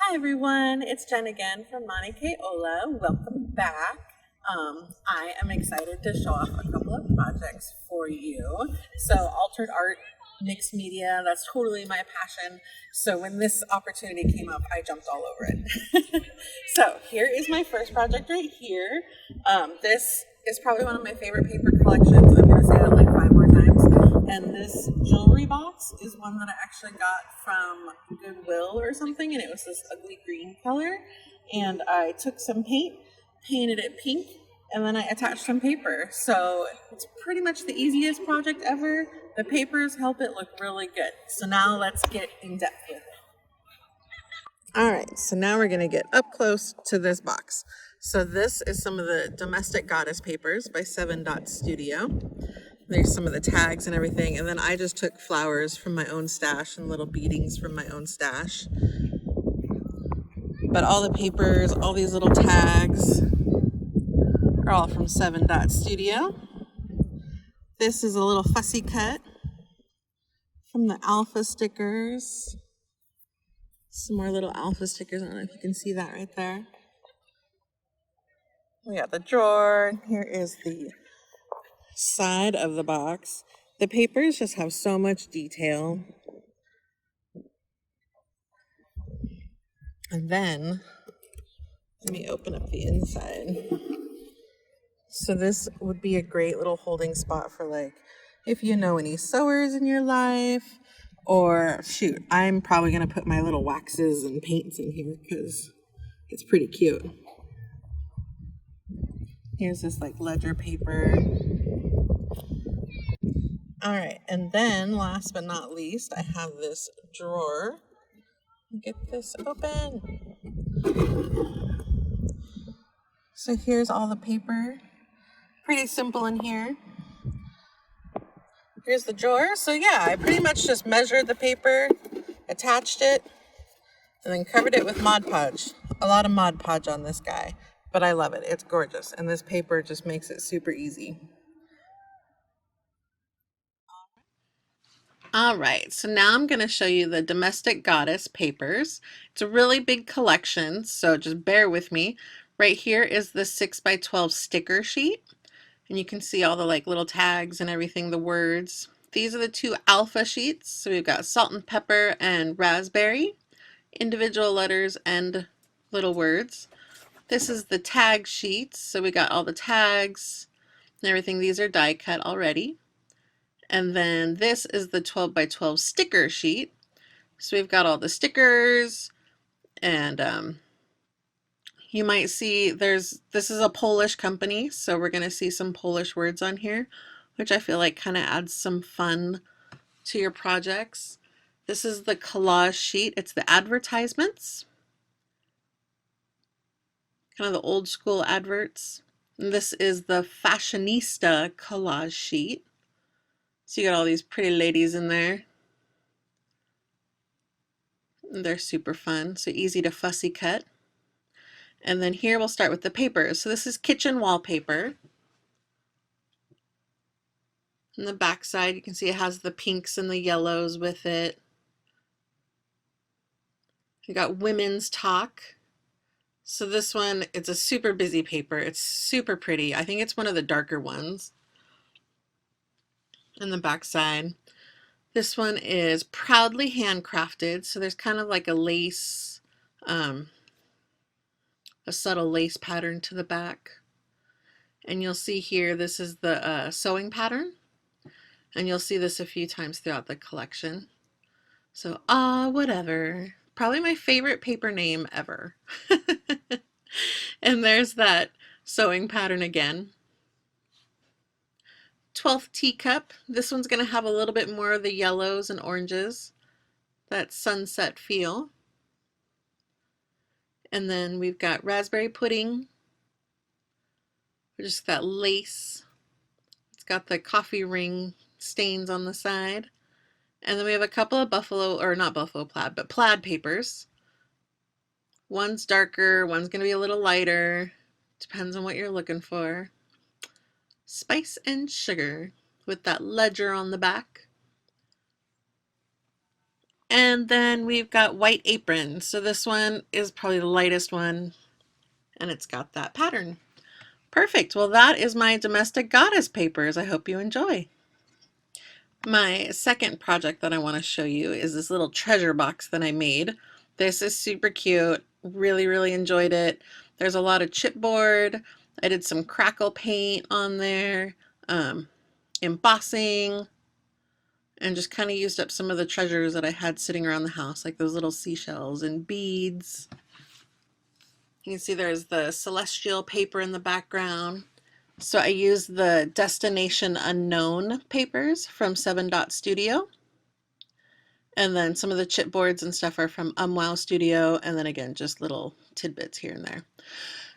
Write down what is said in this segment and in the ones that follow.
Hi everyone, it's Jen again from Nani Welcome back. I am excited to show off a couple of projects for you. So altered art, mixed media, that's totally my passion. So when this opportunity came up, I jumped all over it. So here is my first project right here. This is probably one of my favorite paper collections. I'm going to say that like 5 more times. And this jewelry box is one that I actually got from Goodwill or something, and it was this ugly green color. And I took some paint, painted it pink, and then I attached some paper. So it's pretty much the easiest project ever. The papers help it look really good. So now let's get in depth with it. All right, so now we're gonna get up close to this box. So this is some of the Domestic Goddess papers by 7 Studio. There's some of the tags and everything. And then I just took flowers from my own stash and little beadings from my own stash. But all the papers, all these little tags are all from 7 Studio. This is a little fussy cut from the Alpha stickers. Some more little Alpha stickers. I don't know if you can see that right there. We got the drawer. Here is the side of the box. The papers just have so much detail. And then let me open up the inside. So this would be a great little holding spot for, like, if you know any sewers in your life, or shoot, I'm probably gonna put my little waxes and paints in here because it's pretty cute. Here's this like ledger paper. All right, and then last but not least, I have this drawer. Get this open. So here's all the paper. Pretty simple in here. Here's the drawer. So yeah, I pretty much just measured the paper, attached it, and then covered it with Mod Podge. A lot of Mod Podge on this guy, but I love it. It's gorgeous, and this paper just makes it super easy. All right, so now I'm going to show you the Domestic Goddess papers. It's a really big collection, so just bear with me. Right here is the 6x12 sticker sheet, and you can see all the like little tags and everything, the words. These are the 2 alpha sheets, so we've got salt and pepper and raspberry, individual letters and little words. This is the tag sheets, so we got all the tags and everything. These are die cut already. And then this is the 12x12 sticker sheet. So we've got all the stickers, and you might see this is a Polish company, so we're going to see some Polish words on here, which I feel like kind of adds some fun to your projects. This is the collage sheet. It's the advertisements, kind of the old school adverts. And this is the fashionista collage sheet. So you got all these pretty ladies in there. They're super fun, so easy to fussy cut. And then here we'll start with the papers. So this is kitchen wallpaper. On the back side, you can see it has the pinks and the yellows with it. You got women's talk. So this one, it's a super busy paper. It's super pretty. I think it's one of the darker ones. On the back side. This one is proudly handcrafted. So there's kind of like a lace, a subtle lace pattern to the back. And you'll see here, this is the sewing pattern. And you'll see this a few times throughout the collection. So, whatever. Probably my favorite paper name ever. And there's that sewing pattern again. 12th teacup. This one's going to have a little bit more of the yellows and oranges. That sunset feel. And then we've got raspberry pudding. Just that lace. It's got the coffee ring stains on the side. And then we have a couple of buffalo, or not buffalo plaid, but plaid papers. One's darker, one's going to be a little lighter. Depends on what you're looking for. Spice and sugar with that ledger on the back. And then we've got white apron. So this one is probably the lightest one, and it's got that pattern. Perfect. Well, that is my domestic goddess papers. I hope you enjoy. My second project that I want to show you is this little treasure box that I made. This is super cute. Really, really enjoyed it. There's a lot of chipboard. I did some crackle paint on there, embossing, and just kind of used up some of the treasures that I had sitting around the house, like those little seashells and beads. You can see there's the celestial paper in the background. So I used the Destination Unknown papers from 7 Dot Studio. And then some of the chipboards and stuff are from UmWowStudio. And then again, just little tidbits here and there.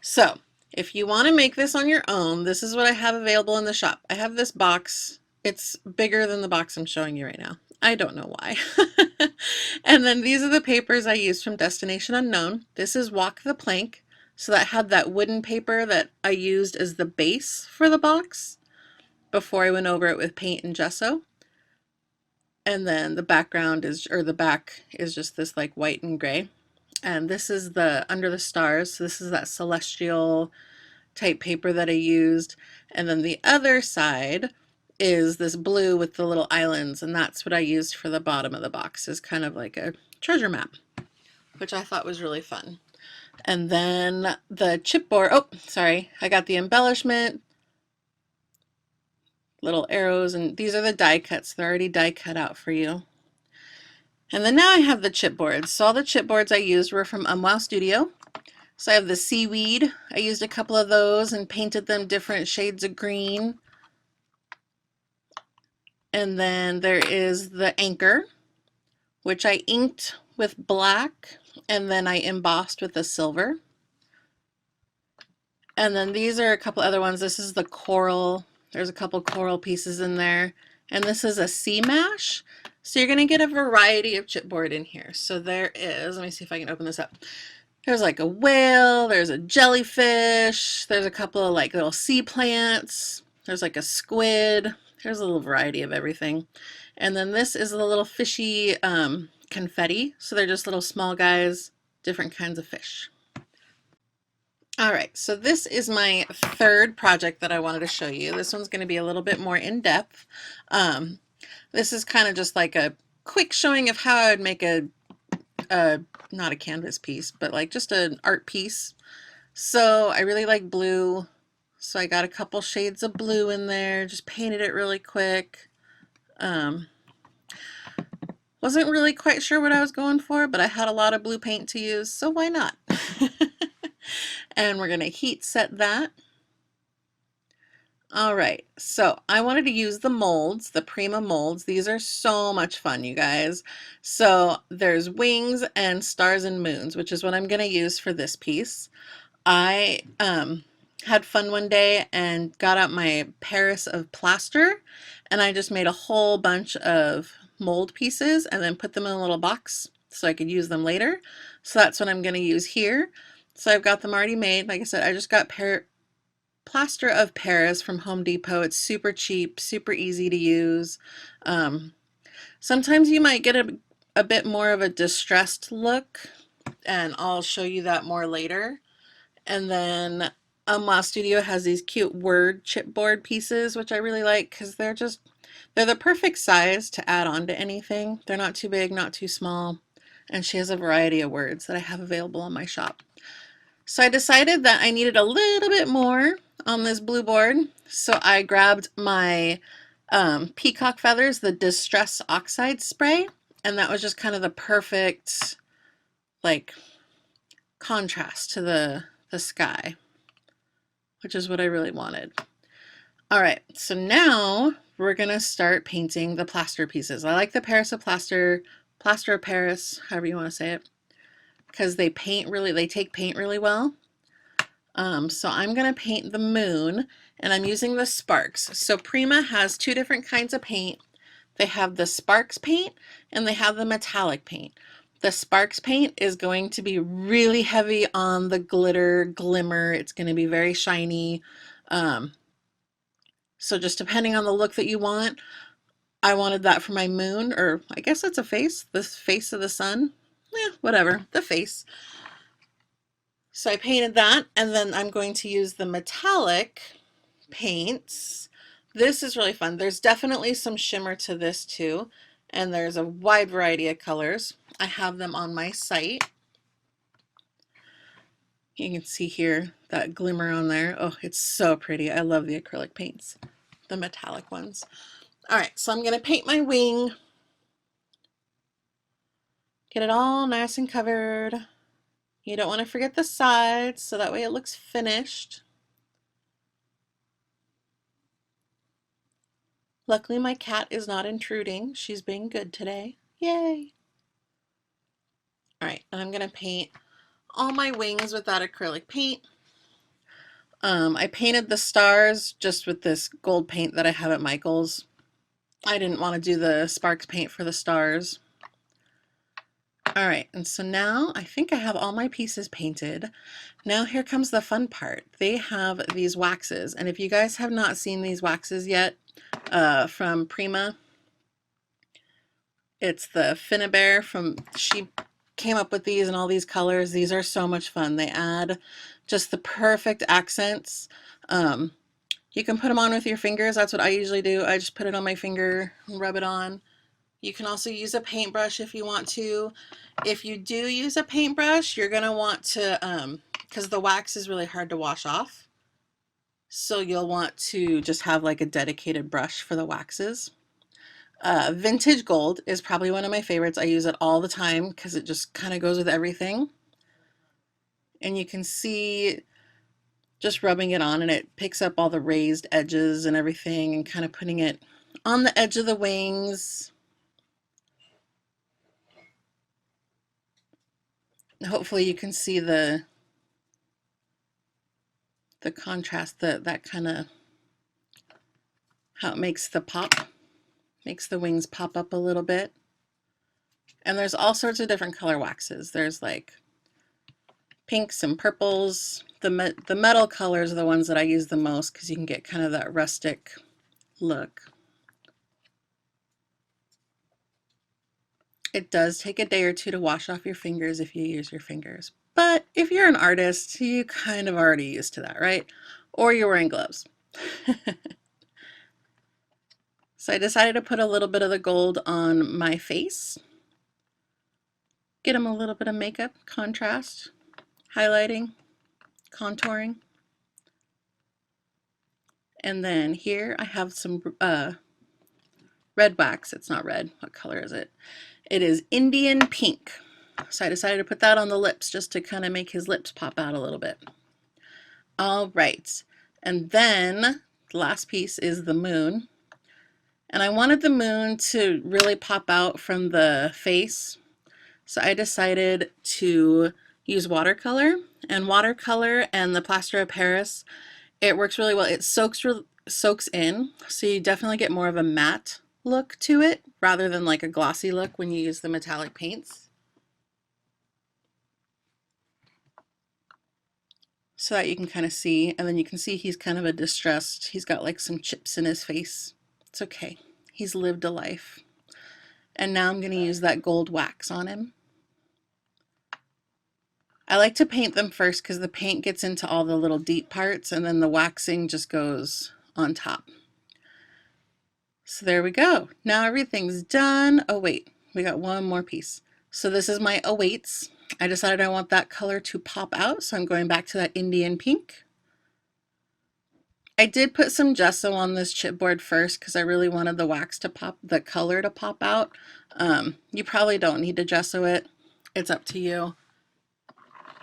So if you want to make this on your own, this is what I have available in the shop. I have this box. It's bigger than the box I'm showing you right now. I don't know why. And then these are the papers I used from Destination Unknown. This is Walk the Plank. So that had that wooden paper that I used as the base for the box before I went over it with paint and gesso. And then the background is, or the back is just this like white and gray. And this is the Under the Stars. So this is that celestial type paper that I used. And then the other side is this blue with the little islands. And that's what I used for the bottom of the box, is kind of like a treasure map, which I thought was really fun. And then the chipboard, oh, sorry, I got the embellishment, little arrows, and these are the die cuts. They're already die cut out for you. And then now I have the chipboards. So all the chipboards I used were from UmWowStudio. So I have the seaweed. I used a couple of those and painted them different shades of green. And then there is the anchor, which I inked with black and then I embossed with a silver. And then these are a couple other ones. This is the coral. There's a couple coral pieces in there. And this is a sea mash. So you're going to get a variety of chipboard in here. So there is, let me see if I can open this up. There's like a whale, there's a jellyfish, there's a couple of like little sea plants, there's like a squid, there's a little variety of everything. And then this is a little fishy confetti. So they're just little small guys, different kinds of fish. All right, so this is my third project that I wanted to show you. This one's going to be a little bit more in depth. This is kind of just like a quick showing of how I would make a not a canvas piece, but like just an art piece. So I really like blue. So I got a couple shades of blue in there, just painted it really quick. Wasn't really quite sure what I was going for, but I had a lot of blue paint to use, so why not? And we're going to heat set that. All right, so I wanted to use the molds, the Prima molds. These are so much fun, you guys. So there's wings and stars and moons, which is what I'm going to use for this piece. I had fun one day and got out my Paris of plaster, and I just made a whole bunch of mold pieces and then put them in a little box so I could use them later. So that's what I'm going to use here. So I've got them already made. Like I said, I just got plaster of Paris from Home Depot. It's super cheap, super easy to use. Sometimes you might get a bit more of a distressed look, and I'll show you that more later. And then UmWowStudio has these cute word chipboard pieces, which I really like because they're the perfect size to add on to anything. They're not too big, not too small. And she has a variety of words that I have available on my shop. So I decided that I needed a little bit more on this blue board. So I grabbed my peacock feathers, the Distress Oxide spray, and that was just kind of the perfect like contrast to the sky, which is what I really wanted. All right, so now we're gonna start painting the plaster pieces. I like the Paris of plaster of Paris, however you want to say it, because they take paint really well. So I'm going to paint the moon, and I'm using the Sparks. So Prima has two different kinds of paint. They have the Sparks paint and they have the metallic paint. The Sparks paint is going to be really heavy on the glitter, glimmer. It's going to be very shiny. So just depending on the look that you want. I wanted that for my moon, or I guess that's a face, the face of the sun. Yeah, whatever, the face. So I painted that, and then I'm going to use the metallic paints. This is really fun. There's definitely some shimmer to this too, and there's a wide variety of colors. I have them on my site. You can see here that glimmer on there. Oh, it's so pretty. I love the acrylic paints, the metallic ones. All right, so I'm going to paint my wing. Get it all nice and covered. You don't want to forget the sides, so that way it looks finished. Luckily, my cat is not intruding. She's being good today. Yay! All right, and I'm going to paint all my wings with that acrylic paint. I painted the stars just with this gold paint that I have at Michael's. I didn't want to do the sparks paint for the stars. All right, and so now I think I have all my pieces painted. Now here comes the fun part. They have these waxes, and if you guys have not seen these waxes yet from Prima, it's the Finnabair from, she came up with these in all these colors. These are so much fun. They add just the perfect accents. You can put them on with your fingers. That's what I usually do. I just put it on my finger and rub it on. You can also use a paintbrush if you want to. If you do use a paintbrush, you're going to want to, because the wax is really hard to wash off. So you'll want to just have like a dedicated brush for the waxes. Vintage gold is probably one of my favorites. I use it all the time because it just kind of goes with everything. And you can see just rubbing it on, and it picks up all the raised edges and everything, and kind of putting it on the edge of the wings. Hopefully you can see the contrast, that kind of how it makes the pop, makes the wings pop up a little bit. And there's all sorts of different color waxes. There's like pinks and purples. The metal colors are the ones that I use the most because you can get kind of that rustic look. It does take a day or two to wash off your fingers if you use your fingers. But if you're an artist, you kind of already used to that, right? Or you're wearing gloves. So I decided to put a little bit of the gold on my face. Get them a little bit of makeup, contrast, highlighting, contouring. And then here I have some red wax. It's not red. What color is it? It is Indian pink. So I decided to put that on the lips just to kind of make his lips pop out a little bit. All right. And then the last piece is the moon. And I wanted the moon to really pop out from the face. So I decided to use watercolor. And watercolor and the plaster of Paris, it works really well. It soaks in, so you definitely get more of a matte look to it rather than like a glossy look when you use the metallic paints. So that you can kind of see, and then you can see he's kind of he's got like some chips in his face. It's okay. He's lived a life. And now I'm going to use that gold wax on him. I like to paint them first because the paint gets into all the little deep parts, and then the waxing just goes on top. So there we go. Now everything's done. Oh wait, we got one more piece. So this is my awaits. I decided I want that color to pop out, so I'm going back to that Indian pink. I did put some gesso on this chipboard first because I really wanted the wax to pop, the color to pop out. You probably don't need to gesso it. It's up to you.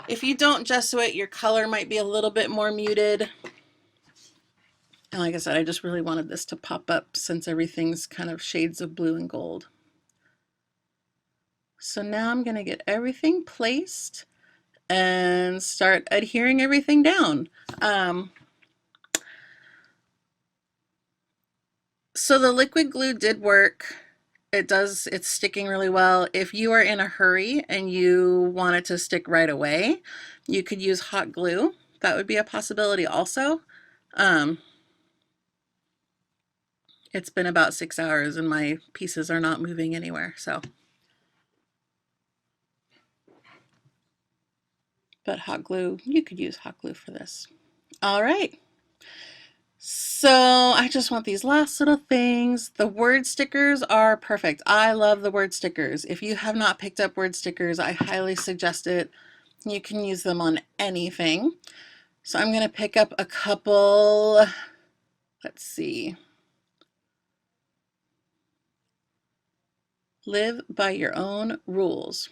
If you don't gesso it, your color might be a little bit more muted. And like I said, I just really wanted this to pop up since everything's kind of shades of blue and gold. So now I'm going to get everything placed and start adhering everything down. So the liquid glue did work. It's sticking really well. If you are in a hurry and you want it to stick right away, you could use hot glue. That would be a possibility also. It's been about 6 hours and my pieces are not moving anywhere, so. But hot glue, you could use hot glue for this. All right. So I just want these last little things. The word stickers are perfect. I love the word stickers. If you have not picked up word stickers, I highly suggest it. You can use them on anything. So I'm going to pick up a couple. Let's see. Live by your own rules.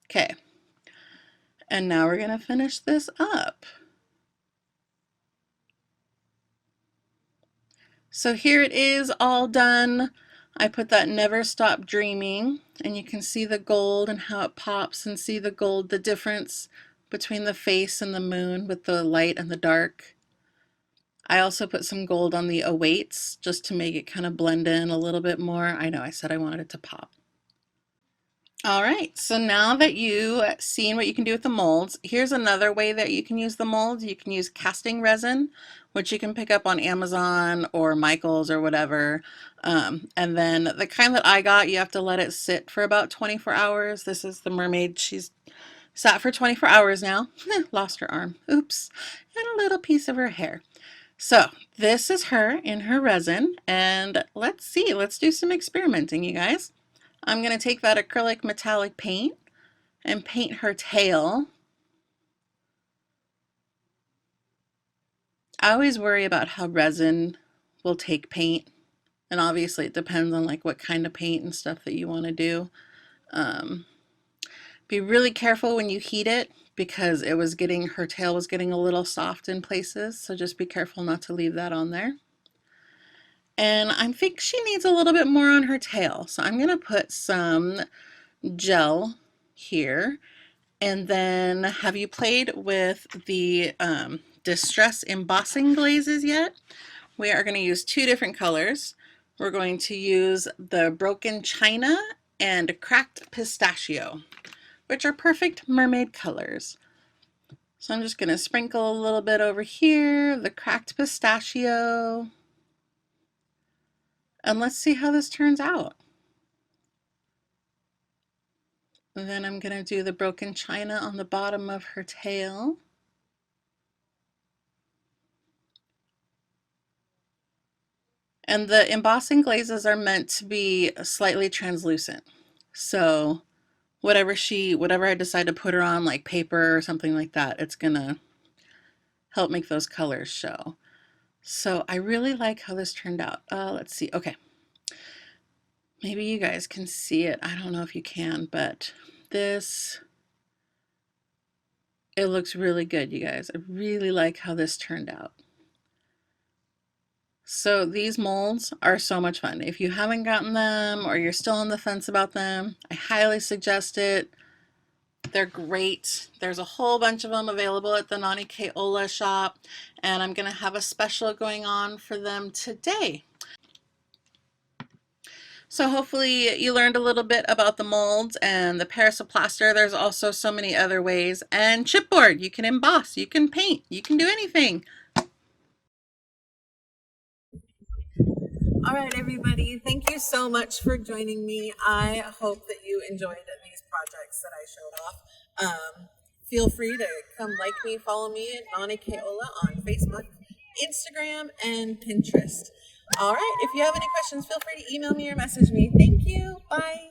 Okay. And now we're going to finish this up. So here it is all done. I put that never stop dreaming, and you can see the gold and how it pops, and see the gold, the difference between the face and the moon with the light and the dark. I also put some gold on the awaits just to make it kind of blend in a little bit more. I know I said I wanted it to pop. All right, so now that you've seen what you can do with the molds, here's another way that you can use the molds. You can use casting resin, which you can pick up on Amazon or Michael's or whatever. And then the kind that I got, you have to let it sit for about 24 hours. This is the Mermaid. She's sat for 24 hours now. Lost her arm. Oops. And a little piece of her hair. So this is her in her resin. And let's see. Let's do some experimenting, you guys. I'm going to take that acrylic metallic paint and paint her tail. I always worry about how resin will take paint, and obviously it depends on like what kind of paint and stuff that you want to do. Be really careful when you heat it because her tail was getting a little soft in places, so just be careful not to leave that on there. And I think she needs a little bit more on her tail. So I'm going to put some gel here. And then have you played with the Distress embossing glazes yet? We are going to use 2 different colors. We're going to use the Broken China and Cracked Pistachio, which are perfect mermaid colors. So I'm just going to sprinkle a little bit over here, the Cracked Pistachio. And let's see how this turns out. And then I'm going to do the Broken China on the bottom of her tail. And the embossing glazes are meant to be slightly translucent. So whatever I decide to put her on, like paper or something like that, it's going to help make those colors show. So I really like how this turned out. Let's see. Okay. Maybe you guys can see it. I don't know if you can, but it looks really good, you guys. I really like how this turned out. So these molds are so much fun. If you haven't gotten them or you're still on the fence about them, I highly suggest it. They're great. There's a whole bunch of them available at the Nani shop, and I'm going to have a special going on for them today. So hopefully you learned a little bit about the molds and the Paris of plaster. There's also so many other ways. And chipboard, you can emboss, you can paint, you can do anything. All right, everybody, thank you so much for joining me. I hope that you enjoyed these projects that I showed off. Feel free to come like me, follow me at Nani on Facebook, Instagram, and Pinterest. All right, if you have any questions, feel free to email me or message me. Thank you. Bye.